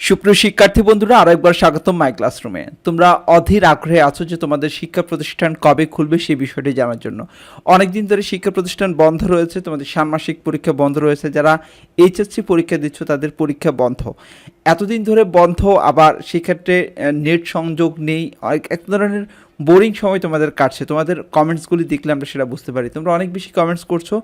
সুপ্রিয় শিক্ষার্থী বন্ধুরা, আরো একবার স্বাগতম মাই ক্লাসরুমে। তোমরা অধীর আগ্রহে আছো যে তোমাদের শিক্ষা প্রতিষ্ঠান কবে খুলবে সেই বিষয়টি জানার জন্য। অনেকদিন ধরে শিক্ষা প্রতিষ্ঠান বন্ধ রয়েছে, তোমাদের ষান্মাসিক পরীক্ষা বন্ধ রয়েছে, যারা এইচএসসি পরীক্ষা দিচ্ছ তাদের পরীক্ষা বন্ধ। এতদিন ধরে বন্ধ, আবার সেক্ষেত্রে নেট সংযোগ নেই, এক ধরনের বোরিং সময় তোমাদের কাটছে। তোমাদের কমেন্টসগুলি দেখলে আমরা সেটা বুঝতে পারি। তোমরা অনেক বেশি কমেন্টস করছো,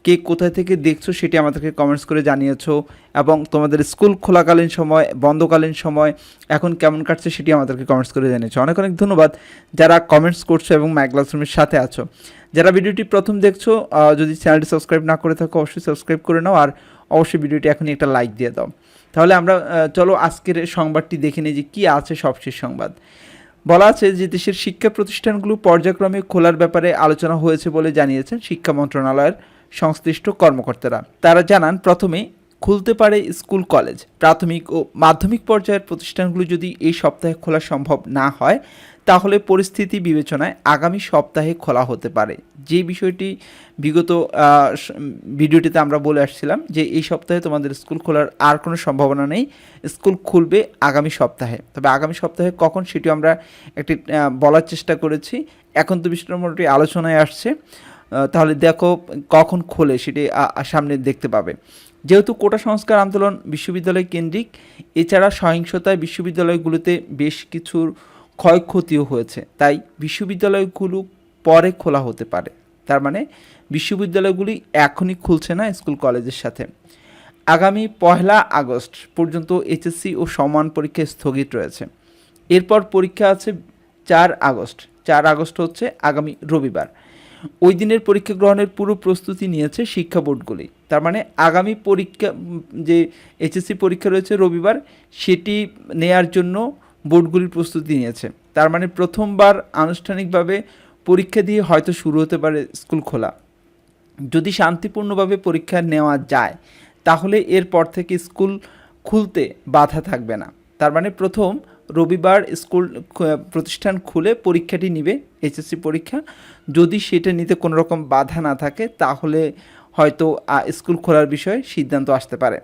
কে কোথায় থেকে দেখছো সেটি আমাদেরকে কমেন্টস করে জানিয়েছো, এবং তোমাদের স্কুল খোলাকালীন সময়, বন্ধকালীন সময় এখন কেমন কাটছে সেটি আমাদেরকে কমেন্টস করে জানিয়েছো। অনেক অনেক ধন্যবাদ যারা কমেন্টস করছো এবং মাই ক্লাসরুমের সাথে আছো। যারা ভিডিওটি প্রথম দেখছো, যদি চ্যানেলটি সাবস্ক্রাইব না করে থাকো অবশ্যই সাবস্ক্রাইব করে নাও, আর অবশ্যই ভিডিওটি এখনই একটা লাইক দিয়ে দাও। তাহলে আমরা চলো আজকের সংবাদটি দেখে নিই যে কী আছে সবশেষ সংবাদ। বলা আছে যে দেশের শিক্ষা প্রতিষ্ঠানগুলো পর্যায়ক্রমে খোলার ব্যাপারে আলোচনা হয়েছে বলে জানিয়েছেন শিক্ষা মন্ত্রণালয়ের সংশ্লিষ্ট কর্মকর্তারা। তারা জানান, প্রথমে খুলতে পারে স্কুল কলেজ। প্রাথমিক ও মাধ্যমিক পর্যায়ের প্রতিষ্ঠানগুলো যদি এই সপ্তাহে খোলা সম্ভব না হয় তাহলে পরিস্থিতি বিবেচনায় আগামী সপ্তাহে খোলা হতে পারে। যে বিষয়টি বিগত ভিডিওটিতে আমরা বলে আসছিলাম যে এই সপ্তাহে তোমাদের স্কুল খোলার আর কোনো সম্ভাবনা নেই, স্কুল খুলবে আগামী সপ্তাহে। তবে আগামী সপ্তাহে কখন সেটিও আমরা একটি বলার চেষ্টা করেছি। এখন তো বিষয়টা মোটামুটি আলোচনায় আসছে, তাহলে দেখো কখন খোলে সেটি সামনে দেখতে পাবে। যেহেতু কোটা সংস্কার আন্দোলন বিশ্ববিদ্যালয় কেন্দ্রিক, এছাড়া সহিংসতায় বিশ্ববিদ্যালয়গুলোতে বেশ কিছু ক্ষয়ক্ষতিও হয়েছে, তাই বিশ্ববিদ্যালয়গুলো পরে খোলা হতে পারে। তার মানে বিশ্ববিদ্যালয়গুলি এখনই খুলছে না স্কুল কলেজের সাথে। আগামী 1 আগস্ট পর্যন্ত এইচএসসি ও সমান পরীক্ষা স্থগিত রয়েছে। এরপর পরীক্ষা আছে 4 আগস্ট। 4 আগস্ট হচ্ছে আগামী রবিবার। ওই দিনের পরীক্ষা গ্রহণের পুরো প্রস্তুতি নিয়েছে শিক্ষা বোর্ডগুলি। তার মানে আগামী পরীক্ষা, যে এইচএসসি পরীক্ষা রয়েছে রবিবার, সেটি নেয়ার জন্য বোর্ডগুলির প্রস্তুতি নিয়েছে। তার মানে প্রথমবার আনুষ্ঠানিকভাবে পরীক্ষা দিয়ে হয়তো শুরু হতে পারে স্কুল খোলা। যদি শান্তিপূর্ণভাবে পরীক্ষা নেওয়া যায় তাহলে এরপর থেকে স্কুল খুলতে বাধা থাকবে না। তার মানে প্রথম রবিবার স্কুল প্রতিষ্ঠান খুলে পরীক্ষাটি নিবে, এইচএসসি পরীক্ষা। যদি সেটা নিতে কোনো রকম বাধা না থাকে তাহলে হয়তো স্কুল খোলার বিষয়ে সিদ্ধান্ত আসতে পারে।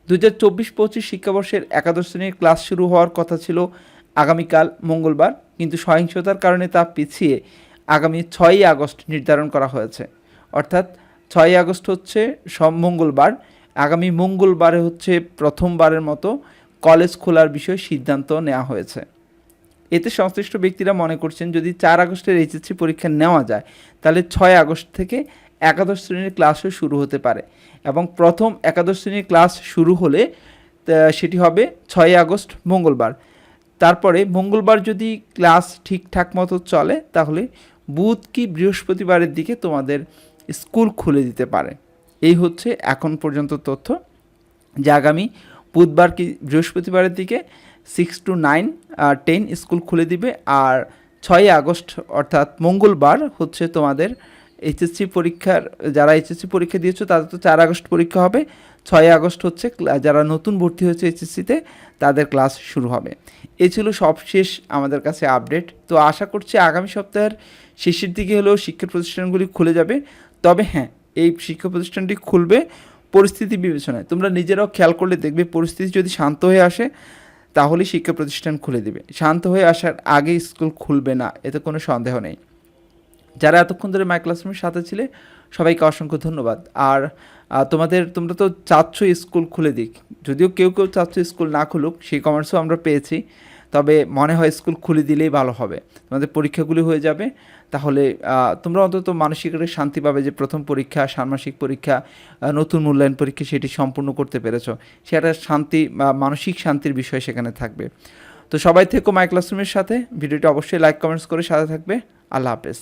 2024-25 শিক্ষাবর্ষের একাদশ শ্রেণীর ক্লাস শুরু হওয়ার কথা ছিল আগামীকাল মঙ্গলবার, কিন্তু সহিংসতার কারণে তা পিছিয়ে আগামী 6 আগস্ট নির্ধারণ করা হয়েছে। অর্থাৎ 6 আগস্ট হচ্ছে মঙ্গলবার, আগামী মঙ্গলবারে হচ্ছে প্রথমবারের মতো কলেজ খোলার বিষয়ে সিদ্ধান্ত নেওয়া হয়েছে। এতে সংশ্লিষ্ট ব্যক্তিরা মনে করছেন, যদি 4 আগস্টের এইচএসসি পরীক্ষা নেওয়া যায় তাহলে 6 আগস্ট থেকে একাদশ শ্রেণীর ক্লাসও শুরু হতে পারে, এবং প্রথম একাদশ শ্রেণীর ক্লাস শুরু হলে সেটি হবে 6 আগস্ট মঙ্গলবার। তারপরে মঙ্গলবার যদি ক্লাস ঠিকঠাক মতো চলে তাহলে বুধ কি বৃহস্পতিবারের দিকে তোমাদের স্কুল খুলে দিতে পারে। এই হচ্ছে এখন পর্যন্ত তথ্য, যে আগামী বুধবার কি বৃহস্পতিবারের দিকে 6 to 9 10 স্কুল খুলে দিবে, আর 6 আগস্ট অর্থাৎ মঙ্গলবার হচ্ছে তোমাদের এইচএসসি পরীক্ষার, যারা এইচএসসি পরীক্ষা দিয়েছো তাদের তো 4 আগস্ট পরীক্ষা হবে, 6 আগস্ট হচ্ছে যারা নতুন ভর্তি হয়েছে এইচএসসিতে তাদের ক্লাস শুরু হবে। এই ছিল সবশেষ আমাদের কাছে আপডেট। তো আশা করছি আগামী সপ্তাহের শেষের দিকে হলেও শিক্ষা প্রতিষ্ঠানগুলি খুলে যাবে। তবে হ্যাঁ, এই শিক্ষা প্রতিষ্ঠানটি খুলবে পরিস্থিতি বিবেচনায়। তোমরা নিজেরাও খেয়াল করলে দেখবে, পরিস্থিতি যদি শান্ত হয়ে আসে তাহলেই শিক্ষা প্রতিষ্ঠান খুলে দিবে। শান্ত হয়ে আসার আগে স্কুল খুলবে না, এতে কোনো সন্দেহ নেই। যারা এতক্ষণ ধরে মাই ক্লাসরুমের সাথে ছিলে সবাইকে অসংখ্য ধন্যবাদ। আর তোমরা তো চাচ্ছ স্কুল খুলে দিক, যদিও কেউ কেউ চাচ্ছ স্কুল না খুলুক, সেই কমেন্টসও আমরা পেয়েছি। তবে মনে হয় স্কুল খুলে দিলেই ভালো হবে, তোমাদের পরীক্ষাগুলি হয়ে যাবে। তাহলে তোমরা অন্তত মানসিক একটা শান্তি পাবে যে প্রথম পরীক্ষা, ষান্মাসিক পরীক্ষা, নতুন মূল্যায়ন পরীক্ষা সেটি সম্পূর্ণ করতে পেরেছো। সেটা শান্তি, মানসিক শান্তির বিষয় সেখানে থাকবে। তো সবাই থেকো মাই ক্লাসরুমের সাথে। ভিডিওটি অবশ্যই লাইক কমেন্টস করে সাথে থাকবে। আল্লাহ হাফেজ।